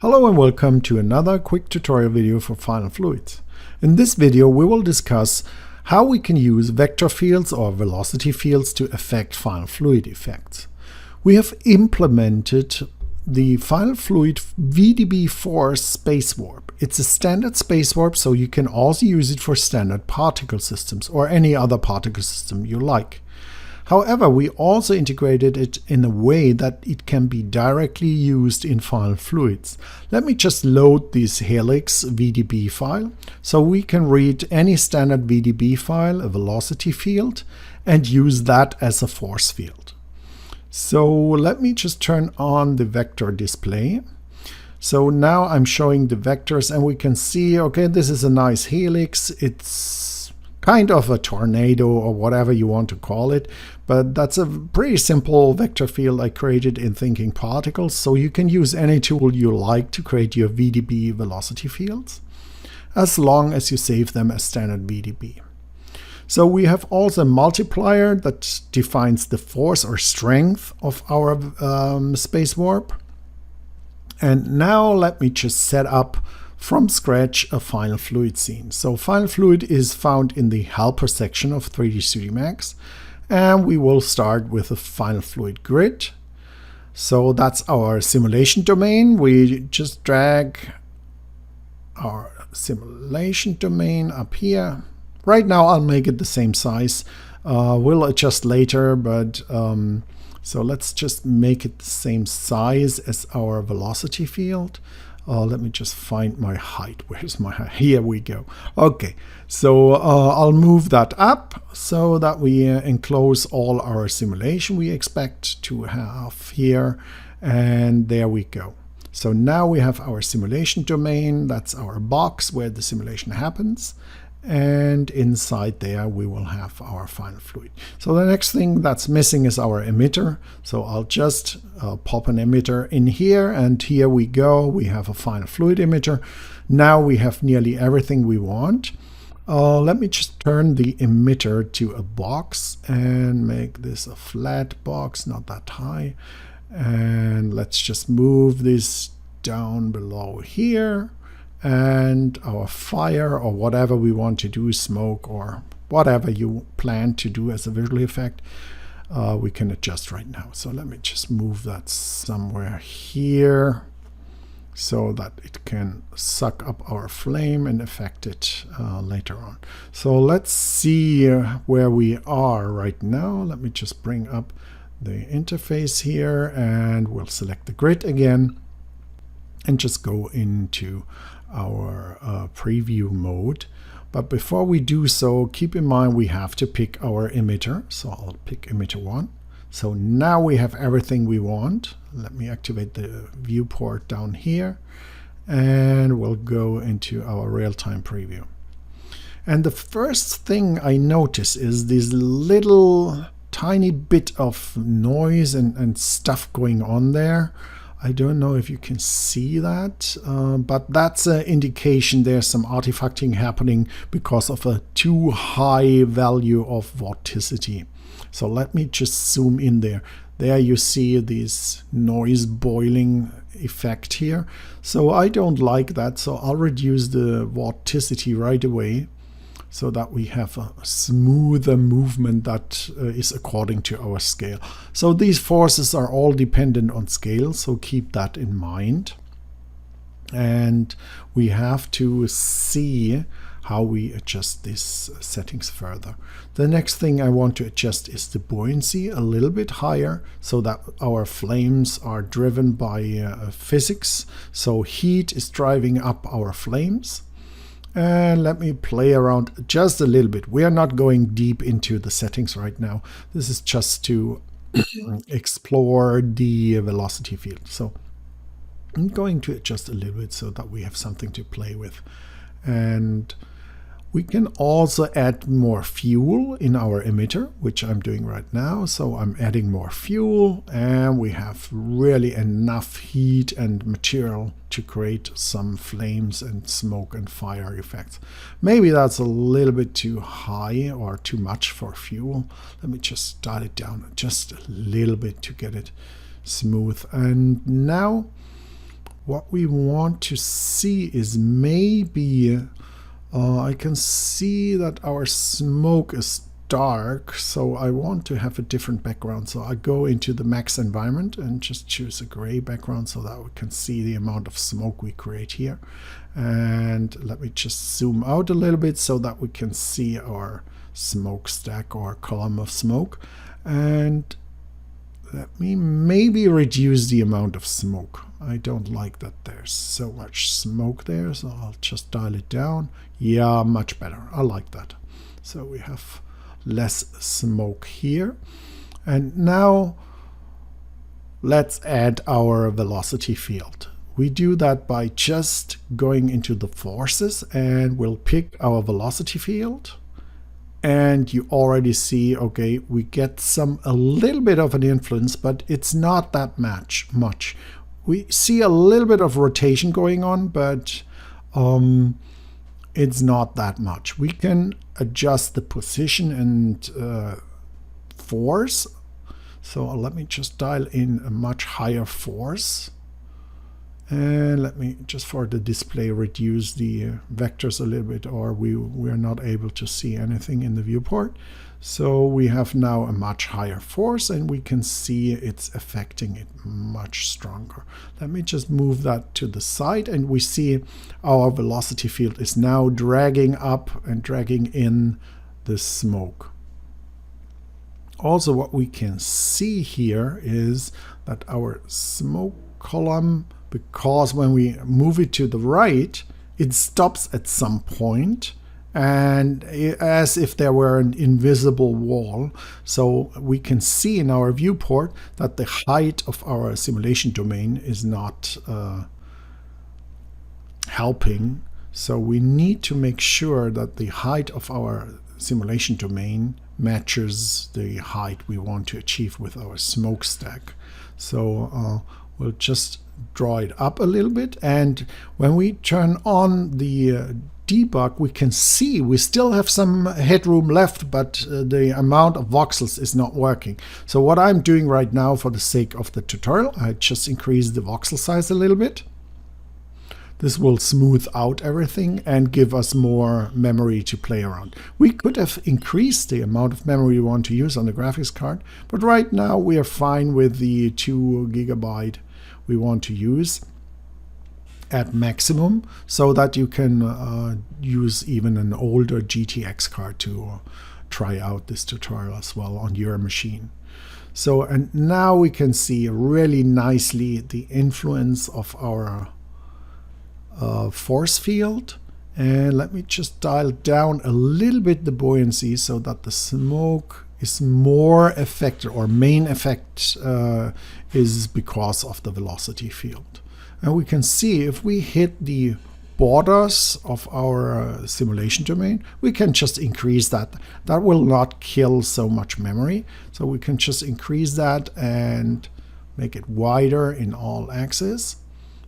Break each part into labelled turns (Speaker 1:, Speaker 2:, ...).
Speaker 1: Hello and welcome to another quick tutorial video for finalFluid. In this video we will discuss how we can use vector fields or velocity fields to affect finalFluid effects. We have implemented the finalFluid VDB force space warp. It's a standard space warp, so you can also use it for standard particle systems or any other particle system you like. However, we also integrated it in a way that it can be directly used in finalFluids. Let me just load this Helix VDB file, so we can read any standard VDB file, a velocity field, and use that as a force field. So let me just turn on the vector display. So now I'm showing the vectors and we can see, okay, this is a nice helix. It's kind of a tornado or whatever you want to call it, but that's a pretty simple vector field I created in Thinking Particles. So you can use any tool you like to create your VDB velocity fields, as long as you save them as standard VDB. So we have also a multiplier that defines the force or strength of our space warp. And now let me just set up from scratch a finalFluid scene. So finalFluid is found in the helper section of 3D Studio Max, and we will start with a finalFluid grid. So that's our simulation domain. We just drag our simulation domain up here. Right now I'll make it the same size. We'll adjust later, but so let's just make it the same size as our velocity field. Let me just find my height. Where's my height? Here we go. Okay, so I'll move that up so that we enclose all our simulation we expect to have here. And there we go. So now we have our simulation domain. That's our box where the simulation happens. And inside there we will have our finalFluid. So the next thing that's missing is our emitter. So I'll just pop an emitter in here, and here we go. We have a finalFluid emitter. Now we have nearly everything we want. Let me just turn the emitter to a box and make this a flat box, not that high. And let's just move this down below here. And our fire or whatever we want to do, smoke or whatever you plan to do as a visual effect, we can adjust right now. So let me just move that somewhere here so that it can suck up our flame and affect it later on. So let's see where we are right now. Let me just bring up the interface here, and we'll select the grid again and just go into our preview mode. But before we do so, keep in mind we have to pick our emitter. So I'll pick emitter 1. So now we have everything we want. Let me activate the viewport down here, and we'll go into our real-time preview. And the first thing I notice is this little tiny bit of noise and stuff going on there. I don't know if you can see that, but that's an indication there's some artifacting happening because of a too high value of vorticity. So let me just zoom in there. There you see this noise boiling effect here. So I don't like that, so I'll reduce the vorticity right away, so that we have a smoother movement that is according to our scale. So these forces are all dependent on scale, so keep that in mind. And we have to see how we adjust these settings further. The next thing I want to adjust is the buoyancy a little bit higher, so that our flames are driven by physics. So heat is driving up our flames. And let me play around just a little bit. We are not going deep into the settings right now. This is just to explore the velocity field. So I'm going to adjust a little bit so that we have something to play with. And we can also add more fuel in our emitter, which I'm doing right now. So I'm adding more fuel, and we have really enough heat and material to create some flames and smoke and fire effects. Maybe that's a little bit too high or too much for fuel. Let me just dial it down just a little bit to get it smooth. And now what we want to see is maybe I can see that our smoke is dark, so I want to have a different background. So I go into the max environment and just choose a gray background so that we can see the amount of smoke we create here. And let me just zoom out a little bit so that we can see our smokestack or column of smoke. And let me maybe reduce the amount of smoke. I don't like that there's so much smoke there, so I'll just dial it down. Yeah, much better. I like that. So we have less smoke here. And now let's add our velocity field. We do that by just going into the forces, and we'll pick our velocity field. And you already see, okay, we get a little bit of an influence, but it's not that much. We see a little bit of rotation going on, but it's not that much. We can adjust the position and force. So let me just dial in a much higher force. And let me just for the display reduce the vectors a little bit, or we're not able to see anything in the viewport. So we have now a much higher force, and we can see it's affecting it much stronger. Let me just move that to the side, and we see our velocity field is now dragging up and dragging in the smoke. Also, what we can see here is that our smoke column, because when we move it to the right, it stops at some point, and as if there were an invisible wall. So we can see in our viewport that the height of our simulation domain is not helping. So we need to make sure that the height of our simulation domain matches the height we want to achieve with our smokestack. So we'll just draw it up a little bit, and when we turn on the debug, we can see we still have some headroom left, but the amount of voxels is not working. So what I'm doing right now for the sake of the tutorial, I just increase the voxel size a little bit. This will smooth out everything and give us more memory to play around. We could have increased the amount of memory we want to use on the graphics card, but right now we are fine with the 2 GB we want to use at maximum, so that you can use even an older GTX card to try out this tutorial as well on your machine. So, and now we can see really nicely the influence of our force field. And let me just dial down a little bit the buoyancy so that the smoke is more affected, or main effect is because of the velocity field. And we can see if we hit the borders of our simulation domain, we can just increase that. That will not kill so much memory. So we can just increase that and make it wider in all axes,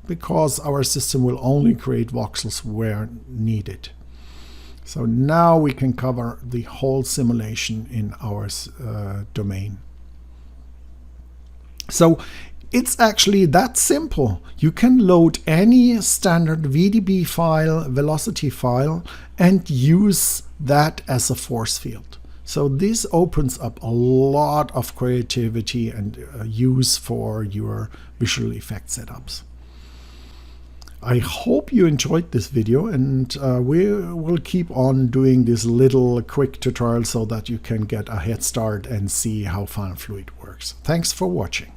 Speaker 1: because our system will only create voxels where needed. So now we can cover the whole simulation in our domain. So it's actually that simple. You can load any standard VDB file, velocity file, and use that as a force field. So this opens up a lot of creativity and use for your visual effect setups. I hope you enjoyed this video, and we will keep on doing this little quick tutorial so that you can get a head start and see how finalFluid works. Thanks for watching.